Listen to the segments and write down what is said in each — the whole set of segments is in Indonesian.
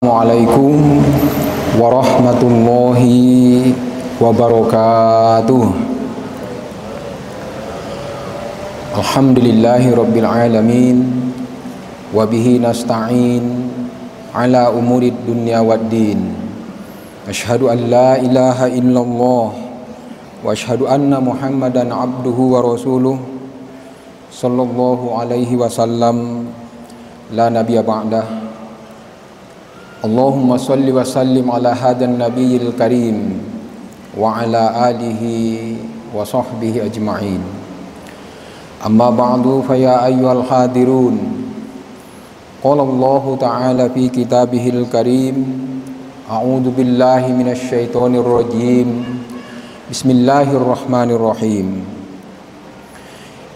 Assalamualaikum warahmatullahi wabarakatuh. Alhamdulillahi rabbil alamin, wabihi nasta'in ala umurid dunya waddin. Asyhadu an la ilaha illallah wa asyhadu anna muhammadan abduhu wa rasuluh sallallahu alaihi wasallam la nabiyya ba'dah. Allahumma salli wa sallim ala hadan nabiyil karim wa ala alihi wa sahbihi ajma'in. Amma ba'du fa ya ayyuhal hadirun, qala Allah ta'ala fi kitabihil karim, a'udzu billahi minasy syaithanir rajim, bismillahirrahmanirrahim.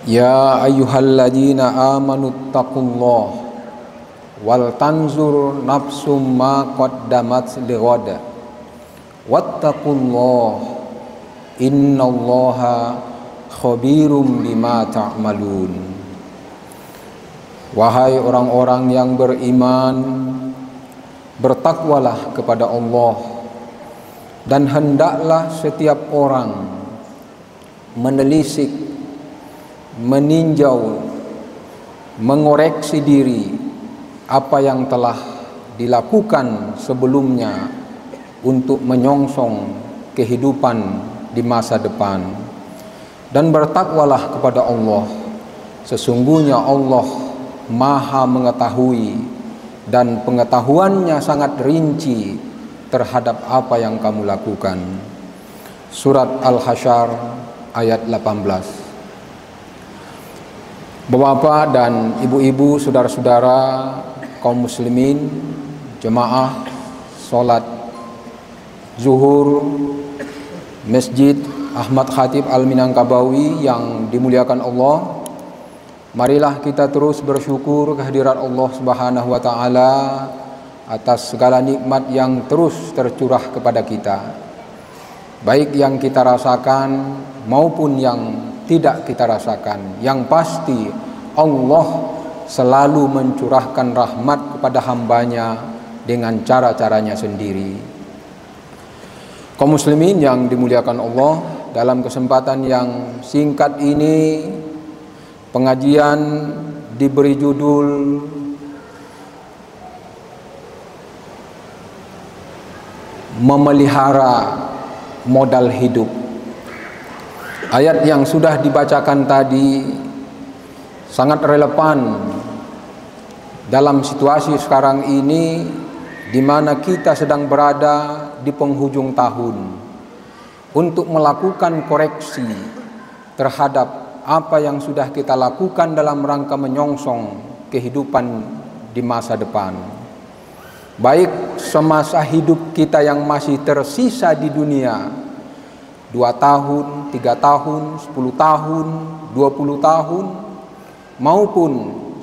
Ya ayyuhalladzina amanu taqullaha wal tanzur nafsum ma qaddamat lighad wattaqullaha innallaha khabirum bima ta'malun. Wahai orang-orang yang beriman, bertakwalah kepada Allah, dan hendaklah setiap orang menelisik, meninjau, mengoreksi diri apa yang telah dilakukan sebelumnya untuk menyongsong kehidupan di masa depan, dan bertakwalah kepada Allah. Sesungguhnya Allah Maha mengetahui dan pengetahuannya sangat rinci terhadap apa yang kamu lakukan. Surat Al-Hasyr ayat 18. Bapak dan ibu-ibu, saudara-saudara kaum muslimin, jemaah salat zuhur Masjid Ahmad Khatib Al-Minangkabawi yang dimuliakan Allah, marilah kita terus bersyukur kehadirat Allah Subhanahu wa taala atas segala nikmat yang terus tercurah kepada kita, baik yang kita rasakan maupun yang tidak kita rasakan. Yang pasti Allah selalu mencurahkan rahmat kepada hambanya dengan cara-caranya sendiri. Kaum muslimin yang dimuliakan Allah, dalam kesempatan yang singkat ini pengajian diberi judul memelihara modal hidup. Ayat yang sudah dibacakan tadi sangat relevan dalam situasi sekarang ini, di mana kita sedang berada di penghujung tahun, untuk melakukan koreksi terhadap apa yang sudah kita lakukan dalam rangka menyongsong kehidupan di masa depan, baik semasa hidup kita yang masih tersisa di dunia, 2 tahun, 3 tahun, 10 tahun, 20 tahun, maupun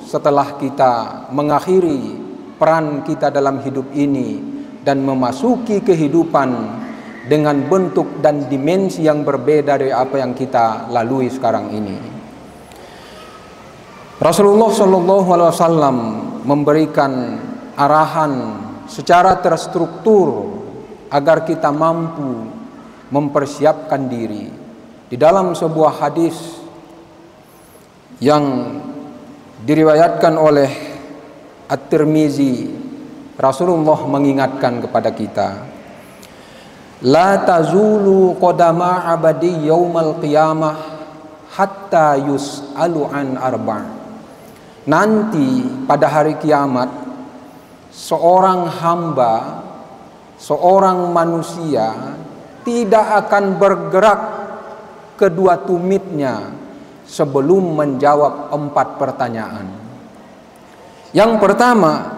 setelah kita mengakhiri peran kita dalam hidup ini dan memasuki kehidupan dengan bentuk dan dimensi yang berbeda dari apa yang kita lalui sekarang ini. Rasulullah SAW memberikan arahan secara terstruktur agar kita mampu mempersiapkan diri. Di dalam sebuah hadis yang diriwayatkan oleh At-Tirmizi, Rasulullah mengingatkan kepada kita, la tazulu qadama abadi yaumal qiyamah hatta yus'alu an arba'. Nanti pada hari kiamat, seorang hamba, seorang manusia tidak akan bergerak kedua tumitnya sebelum menjawab 4 pertanyaan. Yang pertama,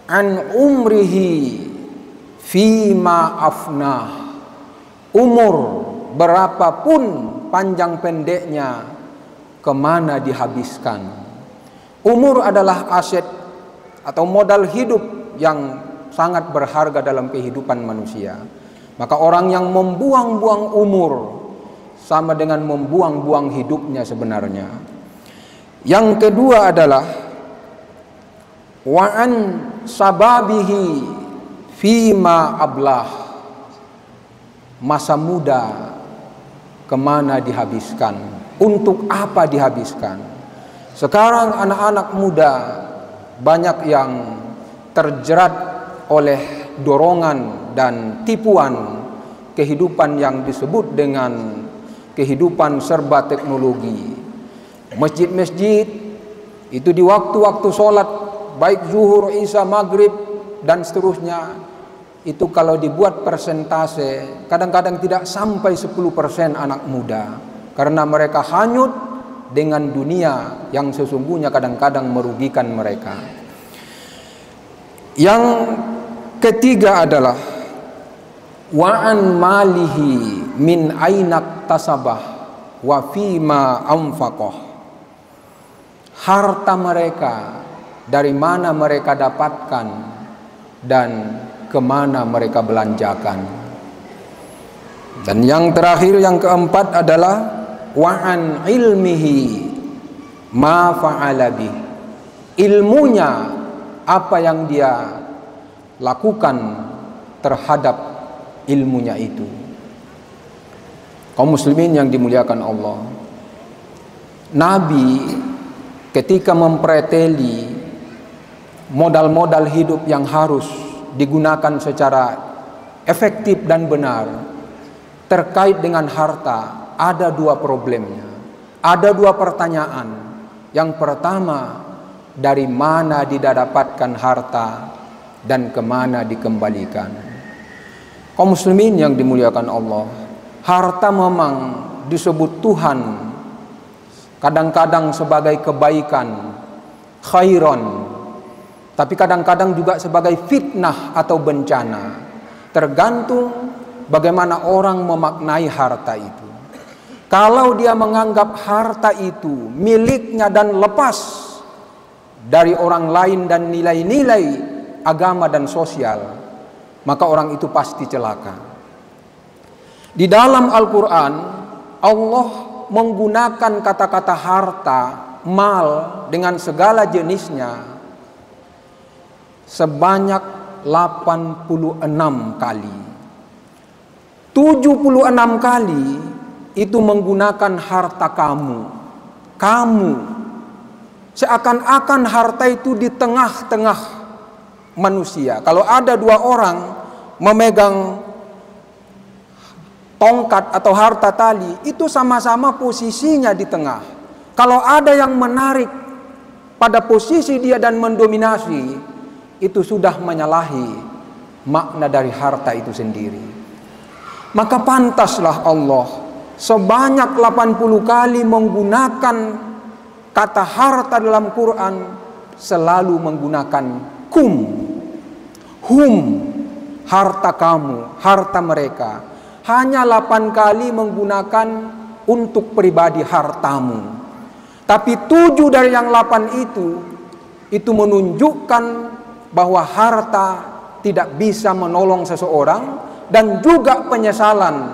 an umrihi fima afnah. Umur berapapun panjang pendeknya, kemana dihabiskan. Umur adalah aset atau modal hidup yang sangat berharga dalam kehidupan manusia. Maka orang yang membuang-buang umur sama dengan membuang-buang hidupnya sebenarnya. Yang kedua adalah wa an sababihi fima ablah, masa muda kemana dihabiskan, untuk apa dihabiskan. Sekarang anak-anak muda banyak yang terjerat oleh dorongan dan tipuan kehidupan yang disebut dengan kehidupan serba teknologi. Masjid-masjid itu di waktu-waktu sholat, baik zuhur, isya, maghrib dan seterusnya, itu kalau dibuat persentase kadang-kadang tidak sampai 10% anak muda, karena mereka hanyut dengan dunia yang sesungguhnya kadang-kadang merugikan mereka. Yang ketiga adalah wa an malihi min ainak tasabah wa fima anfaqah, harta mereka dari mana mereka dapatkan dan kemana mereka belanjakan. Dan yang terakhir, yang keempat adalah wa an ilmihi ma fa'ala bih, ilmunya apa yang dia lakukan terhadap ilmunya itu. Kaum muslimin yang dimuliakan Allah, Nabi ketika mempreteli modal-modal hidup yang harus digunakan secara efektif dan benar terkait dengan harta, ada dua problemnya, ada dua pertanyaan. Yang pertama, dari mana didapatkan harta dan kemana dikembalikan. Kaum muslimin yang dimuliakan Allah, harta memang disebut Tuhan kadang-kadang sebagai kebaikan, khairon, tapi kadang-kadang juga sebagai fitnah atau bencana, tergantung bagaimana orang memaknai harta itu. Kalau dia menganggap harta itu miliknya dan lepas dari orang lain dan nilai-nilai agama dan sosial, maka orang itu pasti celaka. Di dalam Al-Quran, Allah menggunakan kata-kata harta, mal dengan segala jenisnya sebanyak 86 kali. 76 kali itu menggunakan harta kamu. Kamu. Seakan-akan harta itu di tengah-tengah manusia. Kalau ada dua orang memegang tongkat atau harta tali, itu sama-sama posisinya di tengah. Kalau ada yang menarik pada posisi dia dan mendominasi, itu sudah menyalahi makna dari harta itu sendiri. Maka pantaslah Allah sebanyak 80 kali menggunakan kata harta dalam Quran, selalu menggunakan kum, hum, harta kamu, harta mereka. Hanya 8 kali menggunakan untuk pribadi hartamu. Tapi 7 dari yang 8 itu menunjukkan bahwa harta tidak bisa menolong seseorang, dan juga penyesalan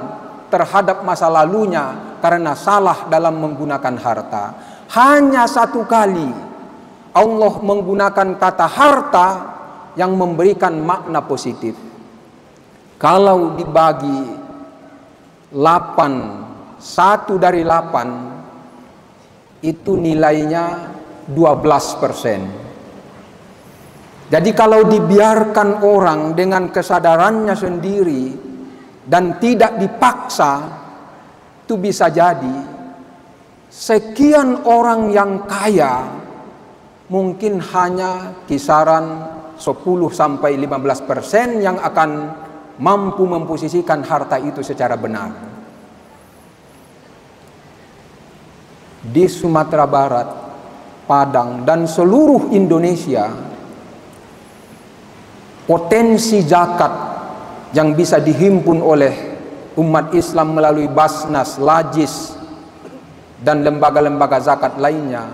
terhadap masa lalunya karena salah dalam menggunakan harta. Hanya 1 kali Allah menggunakan kata harta yang memberikan makna positif. Kalau dibagi 8, 1 dari 8 itu nilainya 12%. Jadi kalau dibiarkan orang dengan kesadarannya sendiri dan tidak dipaksa, itu bisa jadi sekian orang yang kaya mungkin hanya kisaran 10-15% yang akan mampu memposisikan harta itu secara benar. Di Sumatera Barat, Padang, dan seluruh Indonesia, potensi zakat yang bisa dihimpun oleh umat Islam melalui Basnas, Lajis, dan lembaga-lembaga zakat lainnya,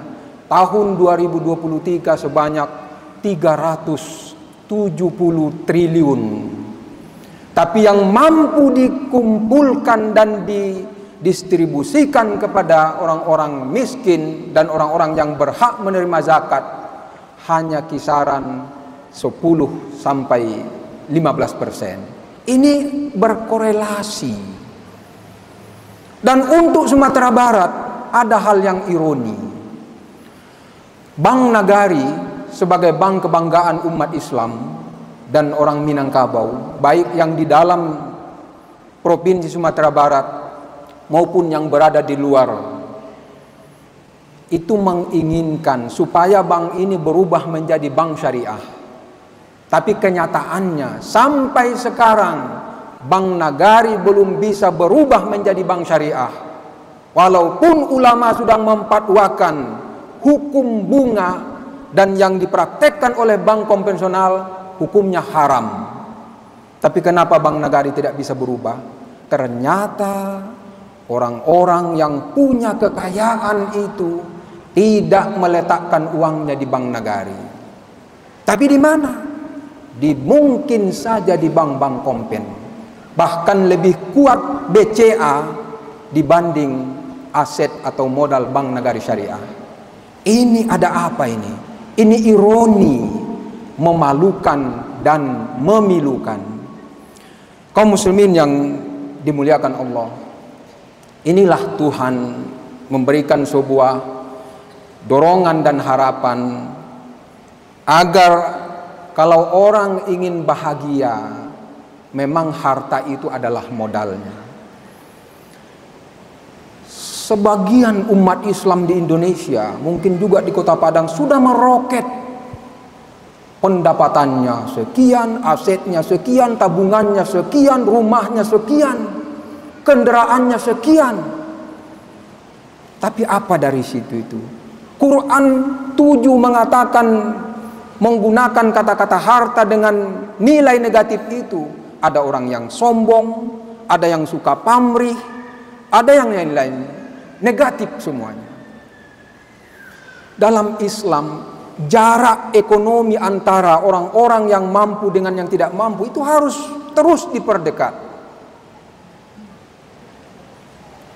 tahun 2023 sebanyak 370 triliun. Tapi yang mampu dikumpulkan dan didistribusikan kepada orang-orang miskin dan orang-orang yang berhak menerima zakat hanya kisaran 10 sampai 15%. Ini berkorelasi. Dan untuk Sumatera Barat ada hal yang ironi. Bank Nagari sebagai bank kebanggaan umat Islam dan orang Minangkabau, baik yang di dalam Provinsi Sumatera Barat maupun yang berada di luar, itu menginginkan supaya bank ini berubah menjadi bank syariah. Tapi kenyataannya sampai sekarang Bank Nagari belum bisa berubah menjadi bank syariah. Walaupun ulama sudah memfatwakan hukum bunga dan yang dipraktekkan oleh bank konvensional hukumnya haram. Tapi kenapa Bank Nagari tidak bisa berubah? Ternyata orang-orang yang punya kekayaan itu tidak meletakkan uangnya di Bank Nagari. Tapi di mana? Mungkin saja di bank-bank kompen. Bahkan lebih kuat BCA dibanding aset atau modal Bank Nagari Syariah. Ini ada apa ini? Ini ironi, memalukan dan memilukan. Kaum muslimin yang dimuliakan Allah, inilah Tuhan memberikan sebuah dorongan dan harapan agar kalau orang ingin bahagia, memang harta itu adalah modalnya. Sebagian umat Islam di Indonesia, mungkin juga di Kota Padang, sudah meroket. Pendapatannya sekian, asetnya sekian, tabungannya sekian, rumahnya sekian, kendaraannya sekian. Tapi apa dari situ itu? Quran 7 mengatakan, menggunakan kata-kata harta dengan nilai negatif itu. Ada orang yang sombong, ada yang suka pamrih, ada yang lain-lain, negatif semuanya. Dalam Islam, jarak ekonomi antara orang-orang yang mampu dengan yang tidak mampu itu harus terus diperdekat.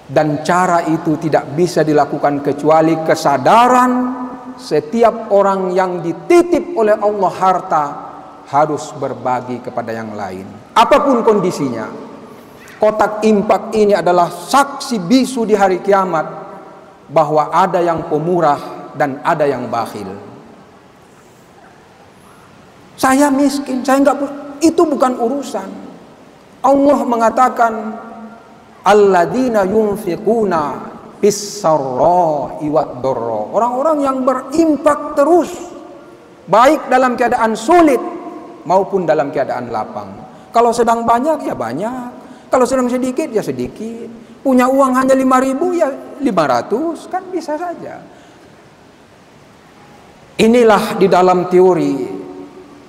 Dan cara itu tidak bisa dilakukan kecuali kesadaran setiap orang yang dititip oleh Allah harta harus berbagi kepada yang lain. Apapun kondisinya. Kotak infak ini adalah saksi bisu di hari kiamat bahwa ada yang pemurah dan ada yang bakhil. Saya miskin, saya enggak, itu bukan urusan. Allah mengatakan alladzina yunfiquna bis-sarra'i wad-dharra. Orang-orang yang berinfak terus, baik dalam keadaan sulit maupun dalam keadaan lapang. Kalau sedang banyak ya banyak, kalau sedang sedikit ya sedikit. Punya uang hanya 5.000 ya 500, kan bisa saja. Inilah di dalam teori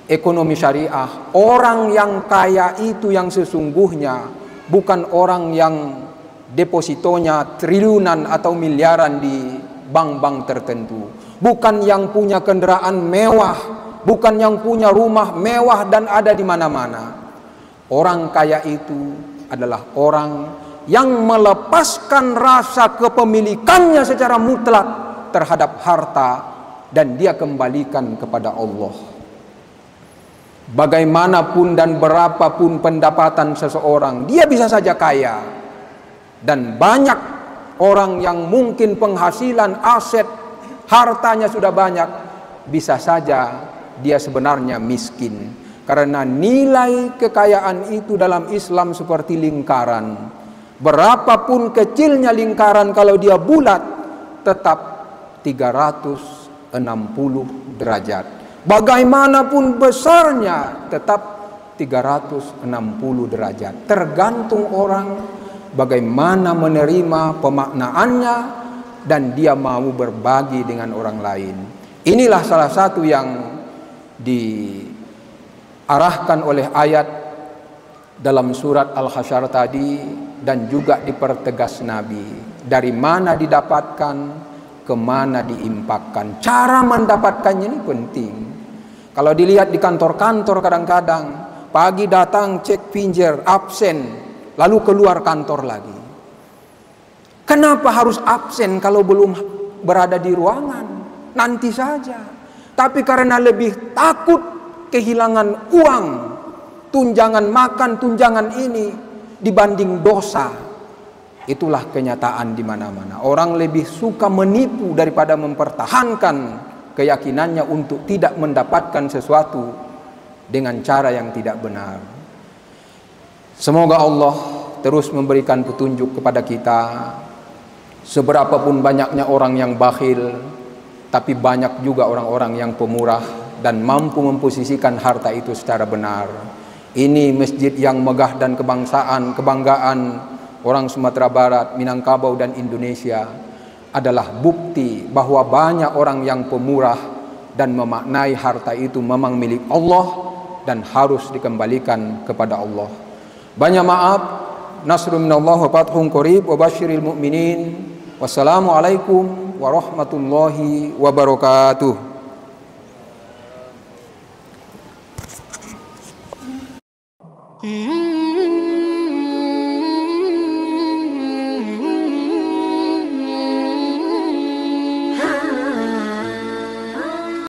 ekonomi syariah, orang yang kaya itu yang sesungguhnya bukan orang yang depositonya triliunan atau miliaran di bank-bank tertentu, bukan yang punya kendaraan mewah, bukan yang punya rumah mewah dan ada di mana-mana. Orang kaya itu adalah orang yang melepaskan rasa kepemilikannya secara mutlak terhadap harta dan dia kembalikan kepada Allah. Bagaimanapun dan berapapun pendapatan seseorang, dia bisa saja kaya. Dan banyak orang yang mungkin penghasilan, aset, hartanya sudah banyak, bisa saja dia sebenarnya miskin. Karena nilai kekayaan itu dalam Islam seperti lingkaran. Berapapun kecilnya lingkaran, kalau dia bulat tetap 360 derajat. Bagaimanapun besarnya tetap 360 derajat. Tergantung orang bagaimana menerima pemaknaannya dan dia mau berbagi dengan orang lain. Inilah salah satu yang diarahkan oleh ayat dalam surat Al-Hasyr tadi dan juga dipertegas Nabi. Dari mana didapatkan, kemana diimpakkan. Cara mendapatkannya ini penting. Kalau dilihat di kantor-kantor kadang-kadang, pagi datang cek pinjer, absen, lalu keluar kantor lagi. Kenapa harus absen kalau belum berada di ruangan? Nanti saja. tapi karena lebih takut kehilangan uang, tunjangan makan, tunjangan ini dibanding dosa. Itulah kenyataan di mana-mana. Orang lebih suka menipu daripada mempertahankan keyakinannya untuk tidak mendapatkan sesuatu dengan cara yang tidak benar. Semoga Allah terus memberikan petunjuk kepada kita. Seberapapun banyaknya orang yang bakhil, tapi banyak juga orang-orang yang pemurah dan mampu memposisikan harta itu secara benar. Ini masjid yang megah dan kebanggaan orang Sumatera Barat, Minangkabau dan Indonesia adalah bukti bahwa banyak orang yang pemurah dan memaknai harta itu memang milik Allah dan harus dikembalikan kepada Allah. Banyak maaf. Nasrun minallah wa fathun qarib wa basyiril mu'minin. Wassalamualaikum warahmatullahi wabarakatuh.